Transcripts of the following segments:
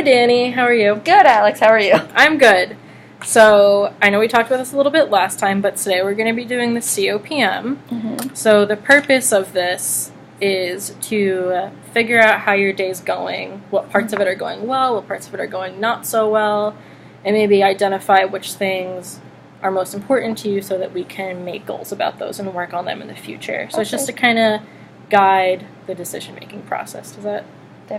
Hi, Dani. How are you? Good, Alex. How are you? I'm good. So, I know we talked about this a little bit last time, but today we're going to be doing the COPM. Mm-hmm. So, the purpose of this is to figure out how your day's going, what parts of it are going well, what parts of it are going not so well, and maybe identify which things are most important to you so that we can make goals about those and work on them in the future. So, It's just to kind of guide the decision-making process. Does that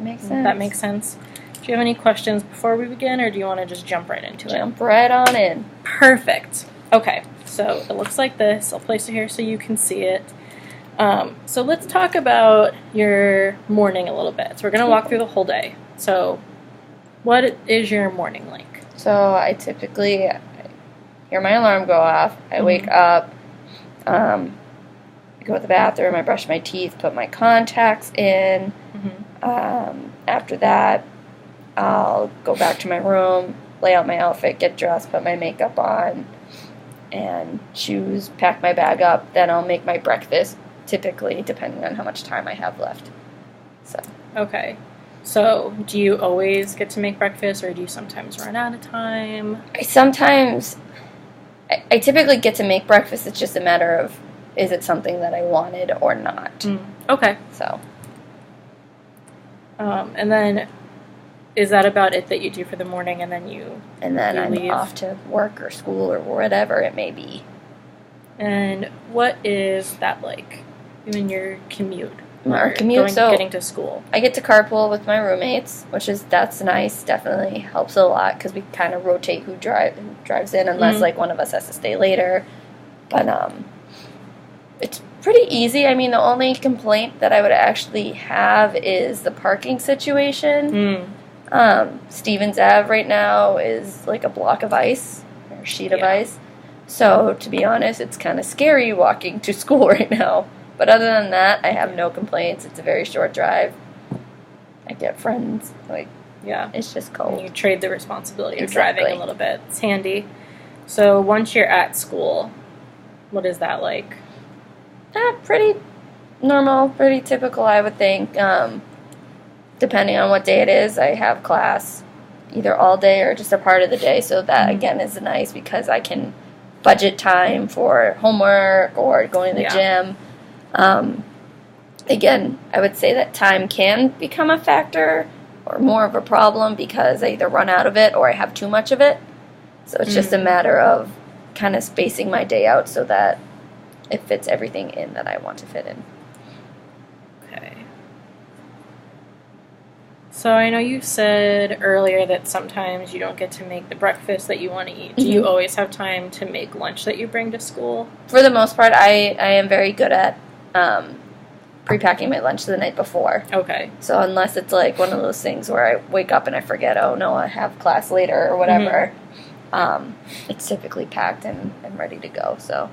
make sense? That makes sense. Do you have any questions before we begin, or do you want to just jump right into it? Jump right on in. Perfect. Okay, so it looks like this. I'll place it here so you can see it. So let's talk about your morning a little bit. So we're going to walk through the whole day. So what is your morning like? So I typically hear my alarm go off. I wake up, I go to the bathroom, I brush my teeth, put my contacts in. After that, I'll go back to my room, lay out my outfit, get dressed, put my makeup on, and shoes, pack my bag up. Then I'll make my breakfast, typically, depending on how much time I have left. Okay. So do you always get to make breakfast, or do you sometimes run out of time? I typically get to make breakfast. It's just a matter of, is it something that I wanted or not? Okay. So. And then, is that about it that you do for the morning, and then I'm leave? Off to work or school or whatever it may be. And what is that like? In your commute? Our commute, getting to school. I get to carpool with my roommates, that's nice. Definitely helps a lot because we kind of rotate who drives in, unless like one of us has to stay later. But it's pretty easy. I mean, the only complaint that I would actually have is the parking situation. Stevens Ave right now is like a block of ice, or a sheet of ice. So, to be honest, it's kind of scary walking to school right now. But other than that, I have no complaints. It's a very short drive. I get friends. It's just cold. And you trade the responsibility of driving a little bit. It's handy. So, once you're at school, what is that like? Pretty normal, pretty typical, I would think. Depending on what day it is, I have class either all day or just a part of the day. So that, again, is nice because I can budget time for homework or going to the gym. Again, I would say that time can become a factor or more of a problem because I either run out of it or I have too much of it. So it's just a matter of kind of spacing my day out so that it fits everything in that I want to fit in. Okay. So I know you said earlier that sometimes you don't get to make the breakfast that you want to eat. Do you always have time to make lunch that you bring to school? For the most part, I am very good at pre-packing my lunch the night before. Okay. So unless it's like one of those things where I wake up and I forget, oh no, I have class later or whatever, it's typically packed and ready to go. So.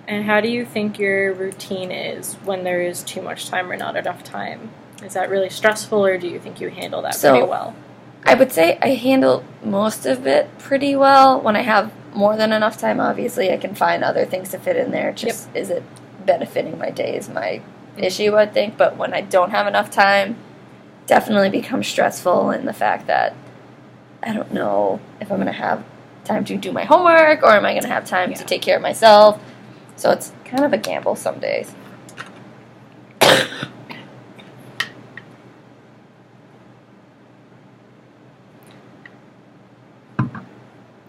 And how do you think your routine is when there is too much time or not enough time? Is that really stressful, or do you think you handle that pretty well? I would say I handle most of it pretty well. When I have more than enough time, obviously, I can find other things to fit in there. Just is it benefiting my day is my issue, I think. But when I don't have enough time, definitely becomes stressful in the fact that I don't know if I'm going to have time to do my homework, or am I going to have time to take care of myself. So it's kind of a gamble some days.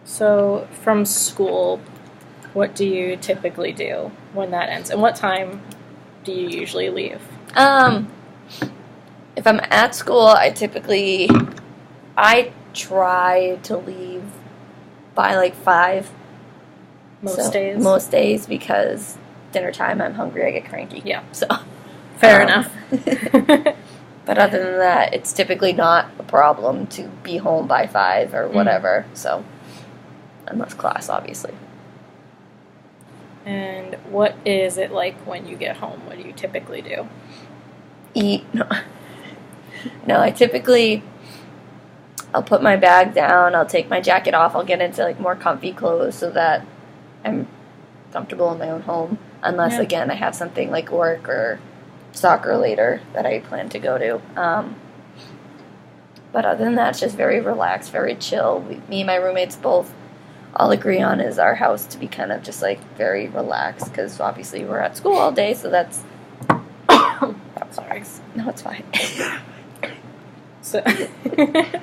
So from school, what do you typically do when that ends? And what time do you usually leave? If I'm at school, I try to leave by like 5. Most days, because dinner time, I'm hungry, I get cranky. Yeah. So. Fair enough. But other than that, it's typically not a problem to be home by 5 or whatever. So, unless class, obviously. And what is it like when you get home? What do you typically do? Eat. No, I'll put my bag down, I'll take my jacket off, I'll get into like more comfy clothes so that I'm comfortable in my own home, unless, again, I have something like work or soccer later that I plan to go to. But other than that, it's just very relaxed, very chill. Me and my roommates both all agree on is our house to be kind of just like very relaxed because obviously we're at school all day, so that's. Sorry. No, it's fine. So it's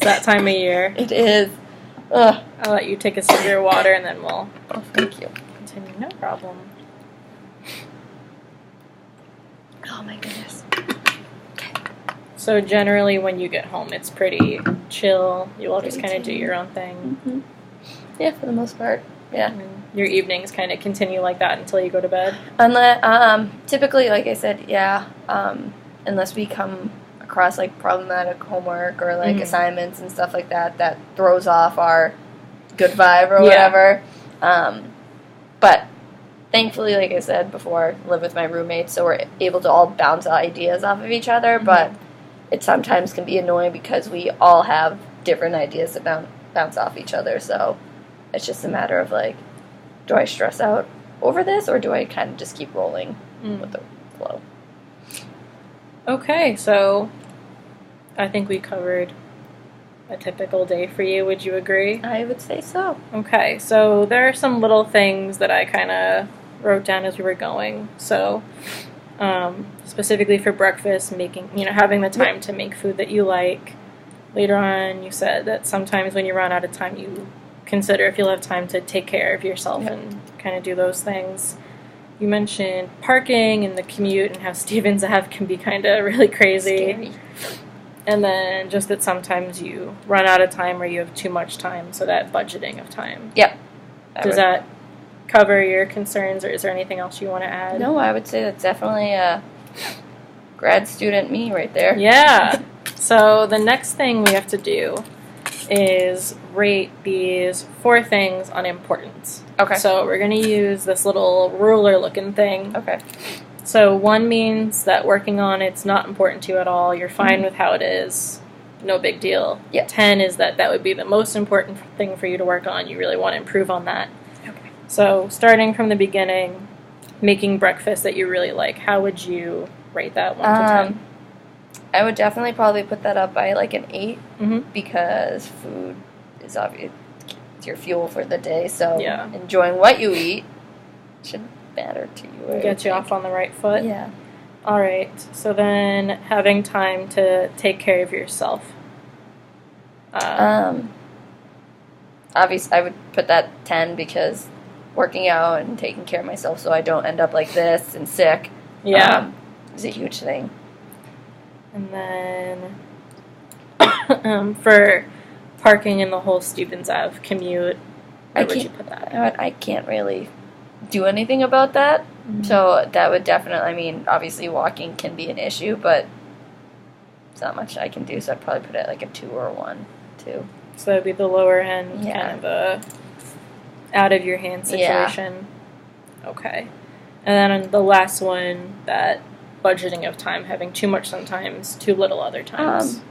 that time of year. It is. Ugh. I'll let you take a sip of your water and then we'll. Oh, thank you. Continue. No problem. Oh my goodness. So generally, when you get home, it's pretty chill. You all just kind of do your own thing. Mm-hmm. Yeah, for the most part. Yeah. And your evenings kind of continue like that until you go to bed. Unless, typically, like I said, yeah. Unless we come across like problematic homework or like assignments and stuff like that, that throws off our good vibe or whatever. But thankfully, like I said before, I live with my roommates, so we're able to all bounce ideas off of each other. But it sometimes can be annoying because we all have different ideas that bounce off each other. So it's just a matter of like, do I stress out over this or do I kind of just keep rolling with the flow? Okay, so I think we covered a typical day for you. Would you agree? I would say so. Okay, so there are some little things that I kind of wrote down as we were going. So specifically for breakfast, having the time to make food that you like. Later on, you said that sometimes when you run out of time, you consider if you'll have time to take care of yourself and kind of do those things. You mentioned parking and the commute and how Stevens Ave can be kind of really crazy. Scary. And then just that sometimes you run out of time or you have too much time, so that budgeting of time. Yep. Does that cover your concerns, or is there anything else you want to add? No, I would say that's definitely a grad student me right there. Yeah. So the next thing we have to do is rate these 4 things on importance. Okay. So we're going to use this little ruler-looking thing. Okay. So 1 means that working on it's not important to you at all. You're fine with how it is. No big deal. Yeah. 10 is that would be the most important thing for you to work on. You really want to improve on that. Okay. So starting from the beginning, making breakfast that you really like, how would you rate that 1 to 10? I would definitely probably put that up by like an 8 because food is obvious. It's your fuel for the day, so enjoying what you eat should matter to you. Get you off on the right foot? Yeah. All right. So then having time to take care of yourself. Obviously, I would put that 10 because working out and taking care of myself so I don't end up like this and sick is a huge thing. And then for parking in the whole Stevens Ave commute, where would you put that? I can't really do anything about that. So that would definitely, obviously walking can be an issue, but it's not much I can do, so I'd probably put it like a 2 or a 1, too. So that would be the lower end, kind of a out of your hand situation. Yeah. Okay. And then the last one, that budgeting of time, having too much sometimes, too little other times.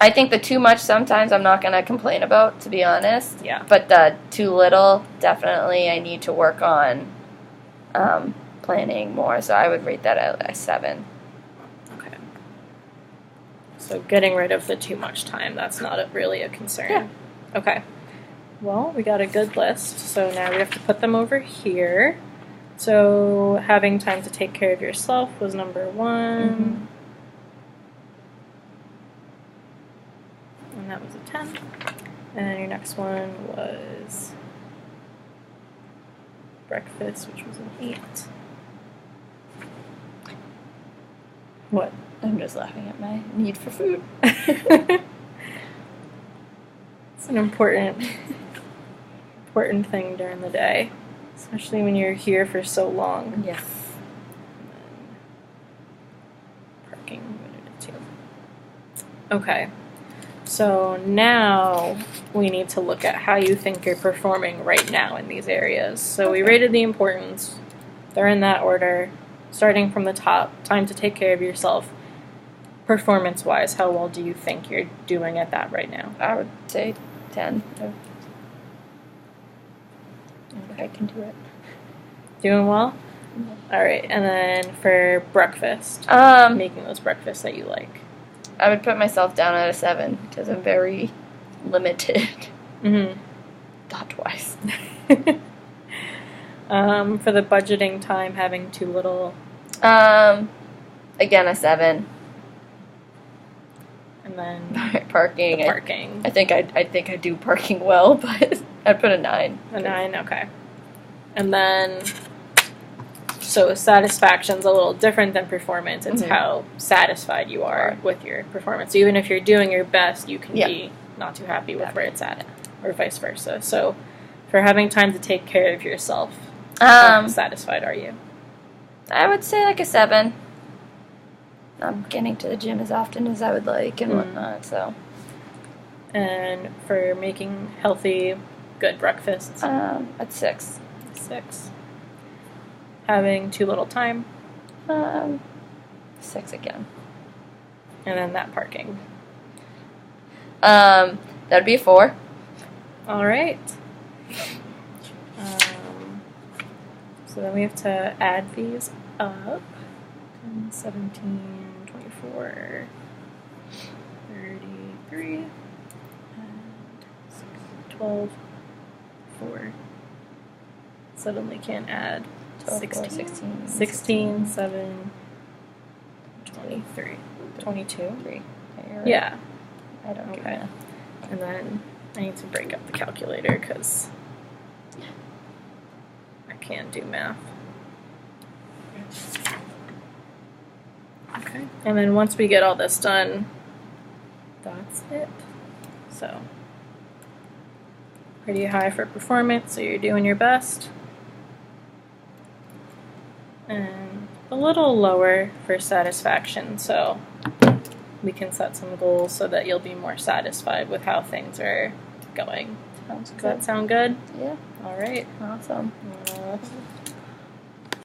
I think the too much sometimes I'm not going to complain about, to be honest. Yeah. But the too little, definitely I need to work on planning more. So I would rate that at a 7. Okay. So getting rid of the too much time, that's not really a concern. Yeah. Okay. Well, we got a good list. So now we have to put them over here. So having time to take care of yourself was number 1. And that was a 10. And then your next one was breakfast, which was an 8. What? I'm just laughing at my need for food. It's an important thing during the day, especially when you're here for so long. Yes. Parking, too. Okay. So now we need to look at how you think you're performing right now in these areas. So we rated the importance. They're in that order. Starting from the top, time to take care of yourself. Performance-wise, how well do you think you're doing at that right now? I would say 10. I think I can do it. Doing well? All right. And then for breakfast, making those breakfasts that you like. I would put myself down at a 7 because I'm very limited. Mm-hmm. Thought-wise. For the budgeting time, having too little. Again, a 7. And then parking. the parking. I think I do parking well, but I'd put a 9. A 9, okay. And then, so satisfaction's a little different than performance. It's how satisfied you are with your performance. So even if you're doing your best, you can be not too happy with where it's at, or vice versa. So for having time to take care of yourself, how satisfied are you? I would say like a 7. I'm getting to the gym as often as I would like and whatnot, so. And for making healthy, good breakfasts? At 6. 6. Having too little time? 6 again. And then that parking? That'd be a 4. All right. So then we have to add these up. 10, 17, 24, 33, and 6, 12, 4. Suddenly can't add 12, 16, 16, 16, 7, 23, 22. 3. Yeah. I don't do math. And then I need to break up the calculator because I can't do math. Okay. And then once we get all this done, that's it. So, pretty high for performance, so you're doing your best. And a little lower for satisfaction, so we can set some goals so that you'll be more satisfied with how things are going. Sounds good. Does that sound good? Yeah. All right. Awesome.